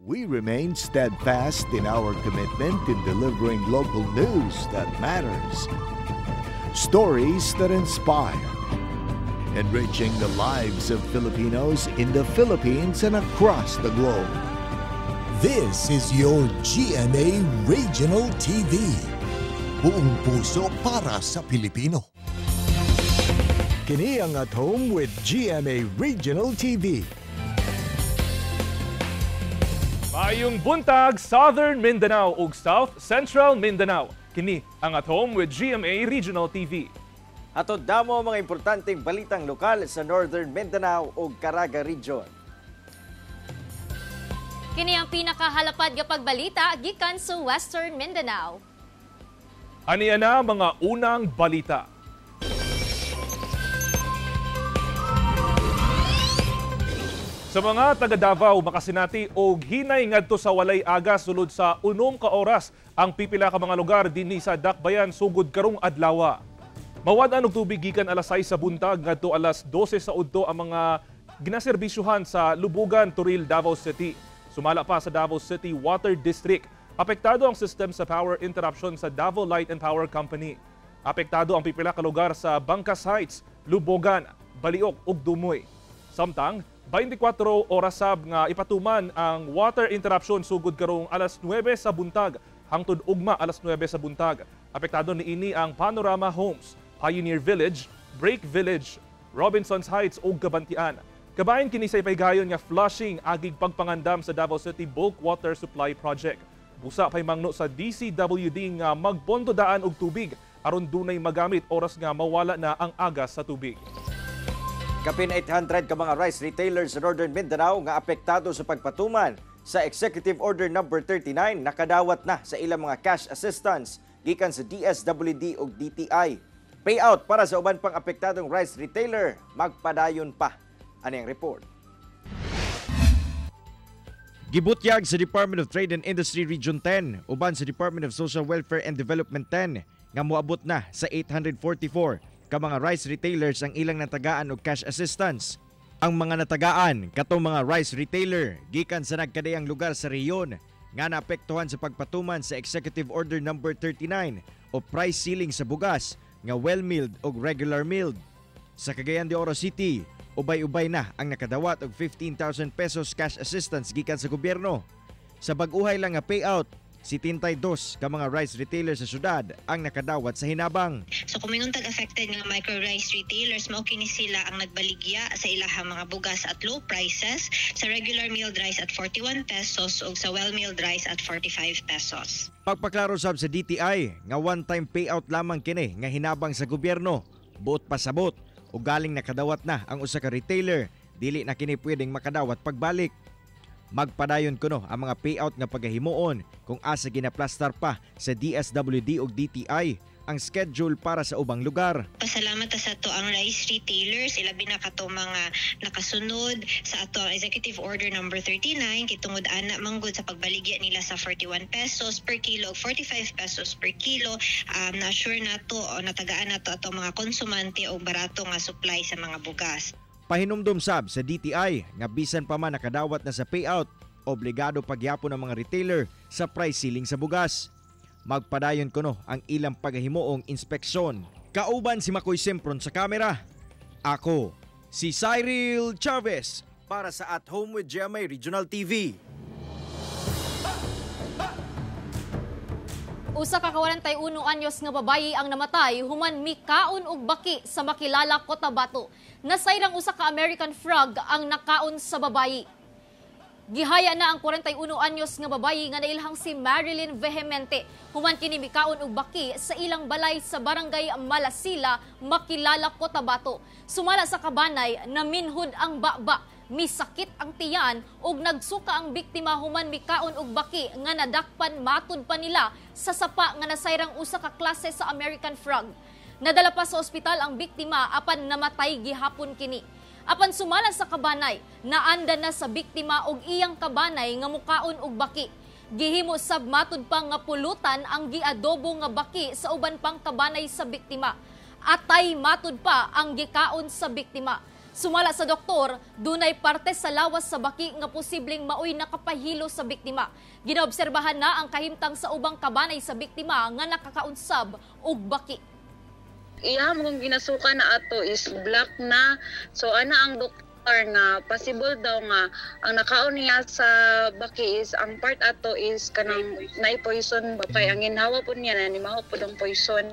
We remain steadfast in our commitment in delivering local news that matters. Stories that inspire. Enriching the lives of Filipinos in the Philippines and across the globe. This is your GMA Regional TV. Buong puso para sa Pilipino. Kini ang At Home with GMA Regional TV. Mayong buntag, Southern Mindanao ug South Central Mindanao. Kini ang At Home with GMA Regional TV. Atod damo mga importanteng balitang lokal sa Northern Mindanao ug Caraga Region. Kini ang pinakahalapad nga pagbalita gikan sa Western Mindanao. Aniya na mga unang balita. Sa mga taga Davao makasinati og hinay ngadto sa walay aga sulod sa 6 ka oras ang pipila ka mga lugar dinhi sa Dakbayan sugod karong adlaw. Mawad-an og tubig gikan alas 6 sa buntag ngadto alas 12 sa udto ang mga ginaserbisyuhan sa Lubugan, Turil, Davao City. Sumala pa sa Davao City Water District. Apektado ang system sa power interruption sa Davao Light and Power Company. Apektado ang pipila ka lugar sa Bangkas Heights, Lubogan, Baliok ug Dumoy. Samtang 24 oras sab nga ipatuman ang water interruption sugod karong alas 9 sa buntag hangtod ugma alas 9 sa buntag. Apektado niini ang Panorama Homes, Pioneer Village, Break Village, Robinsons Heights ug Kabantian. Kabahin kini sa ipaygayon nga flushing agig pagpangandam sa Davao City Bulk Water Supply Project. Busa pay mangno sa DCWD nga magpondo daan og tubig aron dunay magamit oras nga mawala na ang agas sa tubig. Kapin 800 ka mga rice retailers sa Northern Mindanao nga apektado sa pagpatuman sa Executive Order No. 39 nakadawat na sa ilang mga cash assistance gikan sa DSWD ug DTI. Payout para sa uban pang apektadong rice retailer magpadayon pa. Ani ang report. Gibutyag sa Department of Trade and Industry Region 10 uban sa Department of Social Welfare and Development 10 nga moabot na sa 844 ka mga rice retailers ang ilang natagaan og cash assistance. Ang mga natagaan katong mga rice retailer gikan sa nagkadayang lugar sa rehiyon nga naapektuhan sa pagpatuman sa Executive Order No. 39 o price ceiling sa bugas nga well-milled o regular milled. Sa Cagayan de Oro City, ubay-ubay na ang nakadawat og 15,000 pesos cash assistance gikan sa gobyerno. Sa bag-uhay lang nga payout, 72 ka mga rice retailers sa syudad ang nakadawat sa hinabang. So kung mayroong affected nga micro rice retailers, mao kini sila ang nagbaligya sa ilahang mga bugas at low prices, sa regular milled rice at 41 pesos ug sa well-milled rice at 45 pesos. Pagpaklaro sab sa DTI nga one-time payout lamang kini nga hinabang sa gobyerno, buot pasabot ug galing nakadawat na ang usa ka retailer, dili na kini pwedeng makadawat pagbalik. Magpadayon kuno ang mga payout nga pagahimuon kung asa ginaplastar pa sa DSWD ug DTI ang schedule para sa ubang lugar. Pasalamat sa ato ang rice retailers, ilabi na kato mga nakasunod sa ato ang Executive Order No. 39 kitungod ana manggod sa pagbaligya nila sa 41 pesos per kilo ug 45 pesos per kilo. Na sure nato o natagaan nato ato mga konsumante og barato nga supply sa mga bugas. Pahinumdum sab sa DTI nga bisan pa man nakadawat na sa payout, obligado pagyapon ng mga retailer sa price ceiling sa bugas. Magpadayon kuno ang ilang paghimuong inspeksyon. Kauban si Makoy Sempron sa kamera. Ako, si Cyril Chavez para sa At Home with GMA Regional TV. Usa ka 41 anyos nga babayi ang namatay human mikaon og baki sa Makilala, Cotabato. Nasayrang usa ka American frog ang nakaon sa babayi. Gihaya na ang 41 anyos nga babayi nga nailhang si Marilyn Vehemente human kini mikaon og baki sa ilang balay sa barangay Malasila, Makilala, Cotabato. Sumala sa kabanay, naminhud ang baba, misakit ang tiyan ug nagsuka ang biktima human mikaon og baki nga nadakpan matud pa nila sa sapa nga nasayrang usa ka klase sa American frog. Nadala pa sa ospital ang biktima apan namatay gihapon kini. Apan sumala sa kabanay, naanda na sa biktima og iyang kabanay nga mukaon og baki. Gihimo sab matud pa nga pulutan ang giadobo nga baki sa uban pang kabanay sa biktima. Atay matud pa ang gikaon sa biktima. Sumala sa doktor, dunay parte sa lawas sa baki nga posibleng maoy nakapahilo sa biktima. Ginaobserbahan na ang kahimtang sa ubang kabanay sa biktima nga nakakaunsab og baki. Iya mong ginasukan na ato is black na. So ana ang doktor nga possible daw nga ang nakaon niya sa baki is ang part ato is kanang nay poison ba kay ang ginhawa po niya na nimaho po ang poison.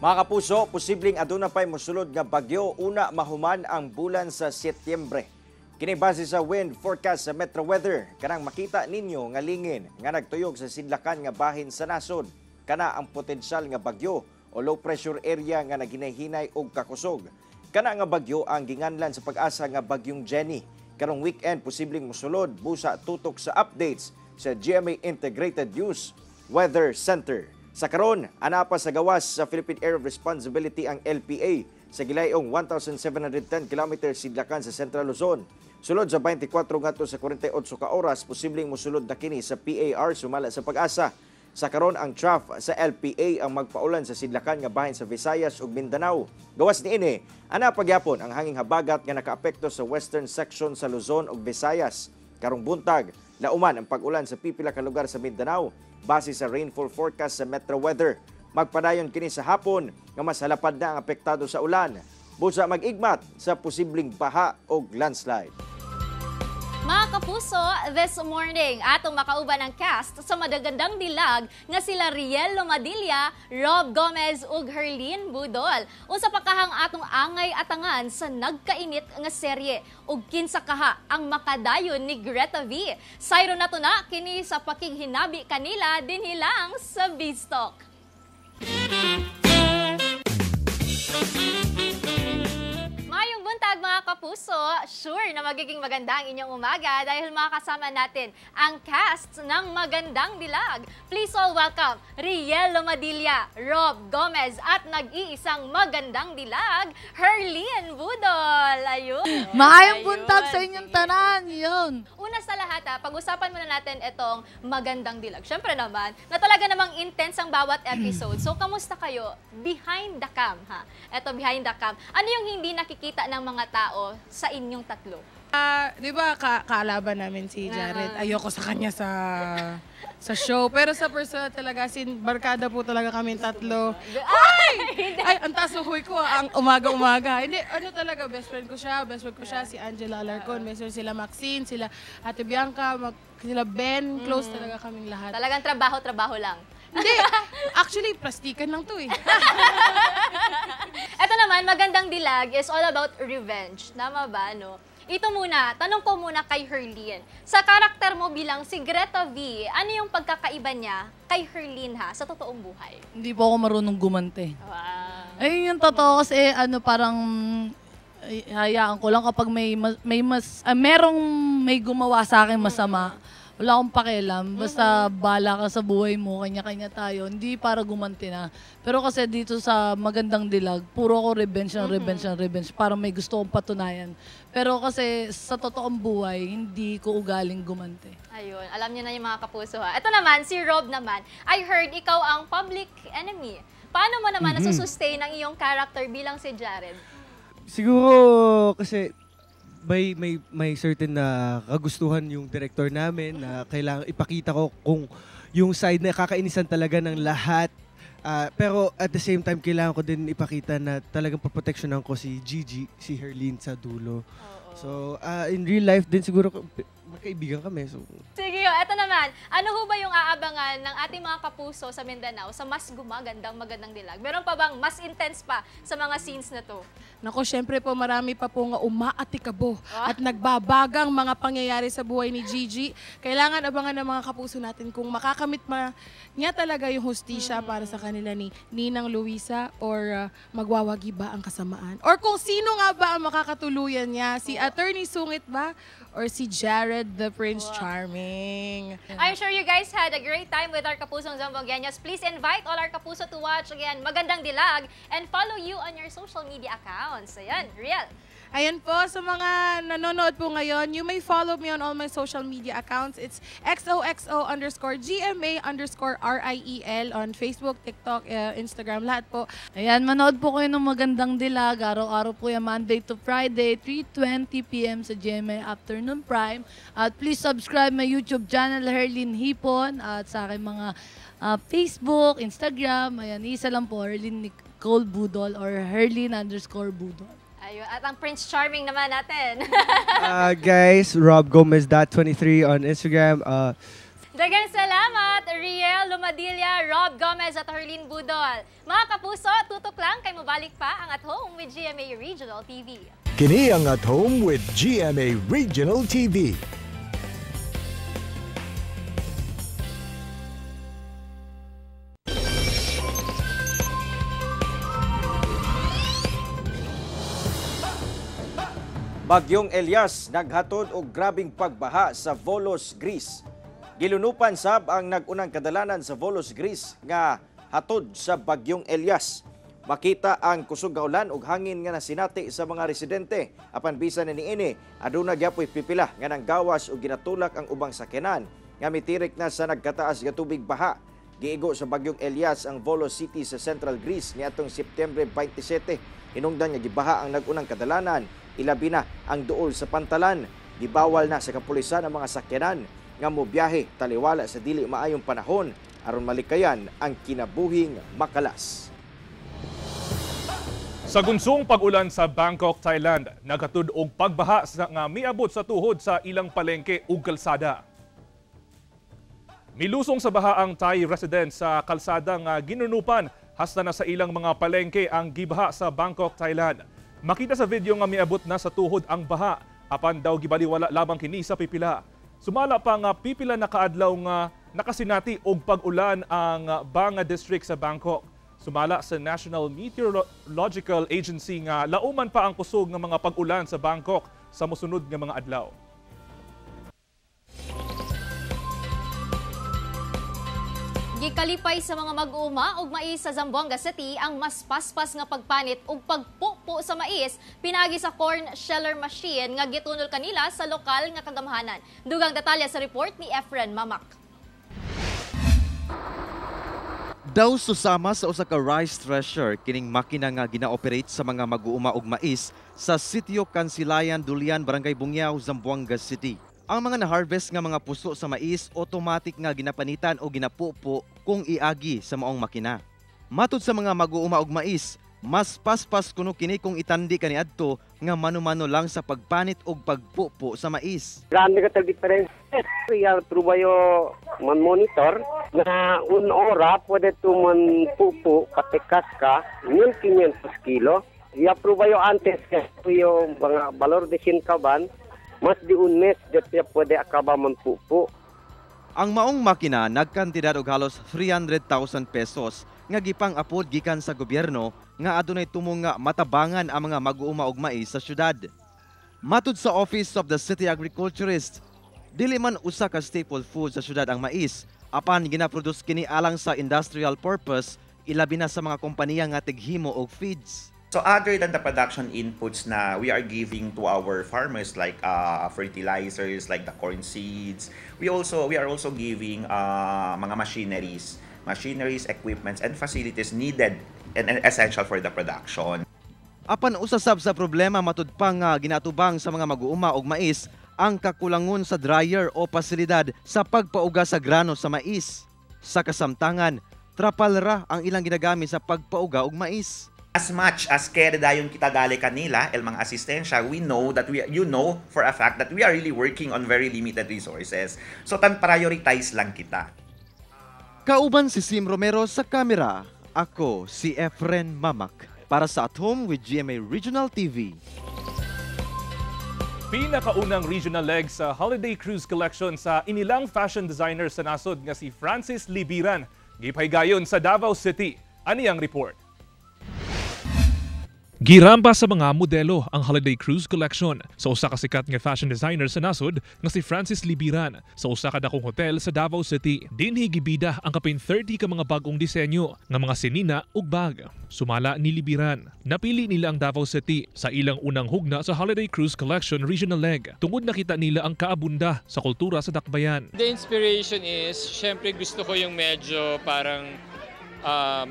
Mga kapuso, posibleng aduna pa'y mosulod nga bagyo una mahuman ang bulan sa Setyembre. Kini base sa wind forecast sa Metro Weather, kanang makita ninyo nga lingin nga nagtuyog sa sidlakan nga bahin sa nasod. Kana ang potensyal nga bagyo o low pressure area nga naghinay-hinay og kakusog. Kana nga bagyo ang ginganlan sa pag-asa nga bagyong Jenny. Karong weekend posibleng mosulod busa tutok sa updates sa GMA Integrated News Weather Center. Sa karon, ana pa sa gawas sa Philippine Area of Responsibility ang LPA sa gilayong 1,710 km sidlakan sa Central Luzon. Sulod sa 24 ngadto sa 48 ka oras, posibleng mosulod na kini sa PAR sumala sa pag-asa. Sa karon ang trough sa LPA ang magpaulan sa sidlakan nga bahin sa Visayas ug Mindanao. Gawas niini, ana pagyapon ang hanging habagat nga nakaapekto sa western section sa Luzon ug Visayas. Karong buntag, lauman ang pag-ulan sa pipila ka lugar sa Mindanao. Base sa rainfall forecast sa Metro Weather, magpadayon kini sa hapon nga mas halapad na ang apektado sa ulan. Busa mag-igmat sa posibleng baha o landslide. Mga kapuso, this morning, atong makauban ang cast sa madagandang dilag nga sila Riel Lomadilla, Rob Gomez ug Herlene Budol. Usa pa kahang atong angay atangan sa nagkainit nga serye ug kinsa kaha ang makadayon ni Greta V. Sayro nato na kini sa pakinghinabi kanila dinhilang sa Beanstalk. Mayong buntag mga kapuso, sure na magiging maganda ang inyong umaga dahil makakasama natin ang cast ng Magandang Dilag. Please all welcome Riel Lomadilla, Rob Gomez at nag-iisang Magandang Dilag, Herlene Budol. Ayun. Maayong buntag sa inyong tanan. Yun. Una sa lahat, pag-usapan muna natin itong Magandang Dilag. Siyempre naman, na talaga namang intense ang bawat episode. So, kamusta kayo? Behind the cam, ha? Ito, behind the cam. Ano yung hindi nakikita ng mga tao sa inyong tatlo? Di ba kaalaban namin si Jared? Ayoko sa kanya sa show. Pero sa personal talaga, barkada po talaga kami tatlo. Ay, ang taas ng huy ko, ang umaga-umaga. Hindi, ano talaga, best friend ko siya, si Angela Alarcon, best friend sila Maxine, sila Ate Bianca, sila Ben, close talaga kaming lahat. Talagang trabaho lang. Hindi, actually, plastikan lang to eh. Ito naman, Magandang Dilag is all about revenge. Tama ba, no? Ito muna, tanong ko muna kay Herlene. Sa karakter mo bilang si Greta V, ano yung pagkakaiba niya kay Herlene ha, sa totoong buhay? Hindi po ako marunong gumante. Wow. Ayun yung totoo kasi parang hayaan ko lang kapag merong may gumawa sa akin masama. Wala akong pakialam. Basta bala ka sa buhay mo, kanya-kanya tayo. Hindi para gumanti na. Pero kasi dito sa Magandang Dilag, puro ako revenge. Parang may gusto kong patunayan. Pero kasi sa totoong buhay, hindi ko ugaling gumanti. Ayun, alam niyo na yung mga kapuso ha. Ito naman, si Rob naman. I heard ikaw ang public enemy. Paano mo naman nasusustain ang iyong character bilang si Jared? Siguro kasi may certain na kagustuhan yung director namin na kailangan ipakita ko kung yung side na kakainisan talaga ng lahat. Pero at the same time, kailangan ko din ipakita na talagang paproteksyonan ko si Gigi, si Herlene sa dulo. So, in real life din siguro magkaibigan kami. So. Sige, eto naman. Ano ho ba yung aabangan ng ating mga kapuso sa Mindanao sa mas gumagandang Magandang Dilag? Meron pa bang mas intense pa sa mga scenes na to? Nako, syempre po marami pa po nga umaatikabo at nagbabagang mga pangyayari sa buhay ni Gigi. Kailangan abangan ng mga kapuso natin kung makakamit niya talaga yung hustisya para sa kanila ni Ninang Luisa or magwawagi ba ang kasamaan? Or kung sino nga ba ang makakatuluyan niya, si Attorney Sungit ba? Or si Jared the Prince Charming. I'm sure you guys had a great time with our Kapusong Zamboangueños. Please invite all our Kapuso to watch again Magandang Dilag and follow you on your social media accounts. Ayan, Riel. Ayan po, sa mga nanonood po ngayon, you may follow me on all my social media accounts. It's XOXO_GMA_RIEL on Facebook, TikTok, Instagram, lahat po. Ayan, manood po kayo ng magandang dilag. Araw-araw po yan, Monday to Friday, 3:20 p.m. sa GMA Afternoon Prime. At please subscribe my YouTube channel, Herlin Hipon. At sa aking mga Facebook, Instagram, ayan, isa lang po, Herlin Nicole Budol or Herlin_Budol. Ayun. At ang Prince Charming naman natin. Guys, Rob Gomez.23 on Instagram. Daghang salamat, Riel Lumadilla, Rob Gomez at Herlin Budol. Mga kapuso, tutok lang kay mabalik pa ang At Home with GMA Regional TV. Kini ang At Home with GMA Regional TV. Bagyong Elias naghatod og grabing pagbaha sa Volos, Greece. Gilunupan sab ang nagunang kadalanan sa Volos, Greece nga hatod sa Bagyong Elias. Makita ang kusog nga ulan ug hangin nga nasinati sa mga residente. Apan bisan niini, aduna gyapoy pipila nga nang gawas ug ginatulak ang ubang sakyanan nga mitirik na sa nagkataas nga tubig baha. Giigo sa Bagyong Elias ang Volos City sa Central Greece niadtong September 27. Hinungdan nga gibaha ang nagunang kadalanan. Ilabi na ang duol sa pantalan. Gibawal na sa kapulisan ang mga sakyanan nga mobiyahe taliwala sa dili maayong panahon aron malikayan ang kinabuhing makalas. Sa gunsong pag-ulan sa Bangkok, Thailand, naghatud og pagbaha nga miabot sa tuhod sa ilang palengke ug kalsada. Milusong sa baha ang Thai residents sa kalsada nga ginunupan hasta na sa ilang mga palengke ang gibaha sa Bangkok, Thailand. Makita sa video nga miabot na sa tuhod ang baha, apan daw gibaliwala lamang kini sa pipila. Sumala pa nga pipila na kaadlaw nga nakasinati og pag-ulan ang Banga District sa Bangkok. Sumala sa National Meteorological Agency nga lauman pa ang kusog nga mga pag-ulan sa Bangkok sa mosunod nga mga adlaw. Gikalipay sa mga mag-uuma ug mais sa Zamboanga City ang mas paspas nga pagpanit ug pagpupo sa mais pinaagi sa corn sheller machine nga gitunol kanila sa lokal nga kagamhanan. Dugang detalye sa report ni Efren Mamak. Daw susama sa usa ka rice thresher kining makina nga gina-operate sa mga mag-uuma og mais sa Sitio Kansilayan, Dulian, Barangay Bungyao, Zamboanga City. Ang mga na-harvest nga mga puso sa mais automatic nga ginapanitan o ginapupo kung iagi sa maong makina. Matud sa mga mag-uuma og mais, mas paspas kuno kini kung itandi kaniadto nga mano-mano lang sa pagpanit og pagpupo sa mais. Grande ka difference. We are trubayo man-monitor na ora pwede to manpupo katikas ka 1,500 kilo. I-approve yo antes yung mga valor de sinkaban. Mas di un mes siya pwede akaba manpupo. Ang maong makina nagkantidad og halos 300,000 pesos nga gipang-apod gikan sa gobyerno nga adunay tumong nga matabangan ang mga mag-uuma og mais sa syudad. Matud sa Office of the City Agriculturist, dili man usa ka staple food sa syudad ang mais, apan ginaproduce kini alang sa industrial purpose, ilabi na sa mga kompanya nga tighimo og feeds. So other than the production inputs na we are giving to our farmers like fertilizers, like the corn seeds, we are also giving mga machineries, equipments, and facilities needed and essential for the production. Apan usasab sa problema matud pa nga ginatubang sa mga mag-uuma og mais ang kakulangon sa dryer o pasilidad sa pagpauga sa grano sa mais. Sa kasamtangan, trapal ra ang ilang ginagamit sa pagpauga og mais. As much as kaya dayon kita gali kanila, el mga asistensya, we know that you know for a fact that we are really working on very limited resources. So prioritize lang kita. Kauban si Sim Romero sa kamera, ako si Efren Mamak para sa At Home with GMA Regional TV. Pinakaunang regional leg sa Holiday Cruise Collection sa inilang fashion designer sa nasod nga si Francis Libiran. Gipaygayon sa Davao City. Ani ang report? Giramba sa mga modelo ang Holiday Cruise Collection sa usa ka sikat nga fashion designer sa nasod nga si Francis Libiran sa usa ka dakong hotel sa Davao City. Dinhi gibida ang kapin 30 ka mga bagong disenyo nga mga sinina ug bag. Sumala ni Libiran, napili nila ang Davao City sa ilang unang hugna sa Holiday Cruise Collection Regional Leg. Tungod nakita nila ang kaabunda sa kultura sa Dakbayan. The inspiration is, syempre gusto ko yung medyo parang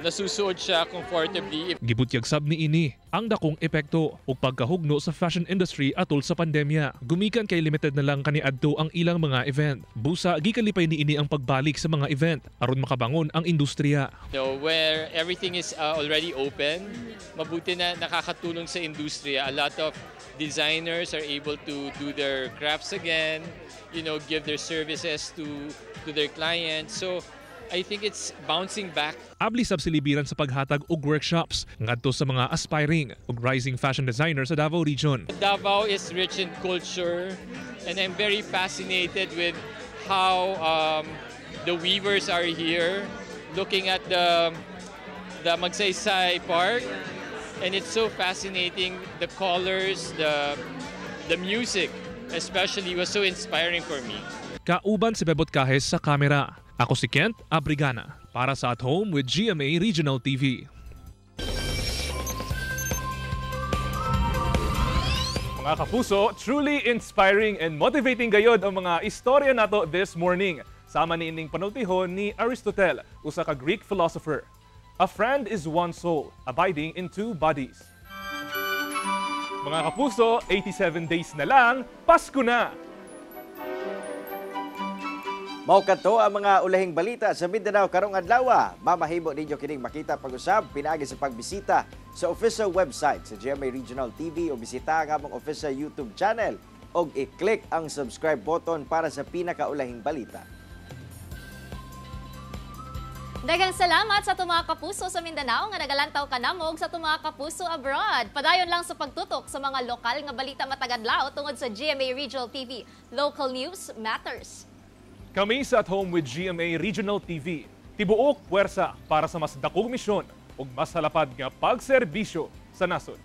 nasusuod siya comfortably. Gibutyag sab ni ini ang dakong epekto ug pagkahugno sa fashion industry atol sa pandemya. Gumikan kay limited na lang kaniadto ang ilang mga event. Busa gikalipay ni ini ang pagbalik sa mga event aron makabangon ang industriya. So where everything is already open, mabuti na nakakatulong sa industriya. A lot of designers are able to do their crafts again, give their services to their clients. So I think it's bouncing back. Abli sab si Libiran sa paghatag og workshops ngadto sa mga aspiring ug rising fashion designers sa Davao region. Davao is rich in culture and I'm very fascinated with how the weavers are here looking at the Magsaysay Park, and it's so fascinating. The colors, the music especially was so inspiring for me. Kauban si Bebot Kahes sa kamera. Ako si Kent Abrigana para sa At Home with GMA Regional TV. Mga kapuso, truly inspiring and motivating gayod ang mga istorya nato this morning. Sama ni ining panultihon ni Aristotle, usa ka Greek philosopher. A friend is one soul, abiding in two bodies. Mga kapuso, 87 days na lang, Pasko na! Mao kadto ang mga ulahing balita sa Mindanao karong adlaw. Mamahimo ninyo kining makita pag-usab pinaagi sa pagbisita sa official website sa GMA Regional TV o bisita ang among official YouTube channel o i-click ang subscribe button para sa pinakaulahing balita. Daghang salamat sa mga kapuso sa Mindanao nga nagalantaw kanamog sa mga kapuso abroad. Padayon lang sa pagtutok sa mga lokal nga balita matag adlaw tungod sa GMA Regional TV. Local news matters. Kami sa At Home with GMA Regional TV. Tibuok puwersa para sa mas dakong misyon ug mas halapad nga pagserbisyo sa nasod.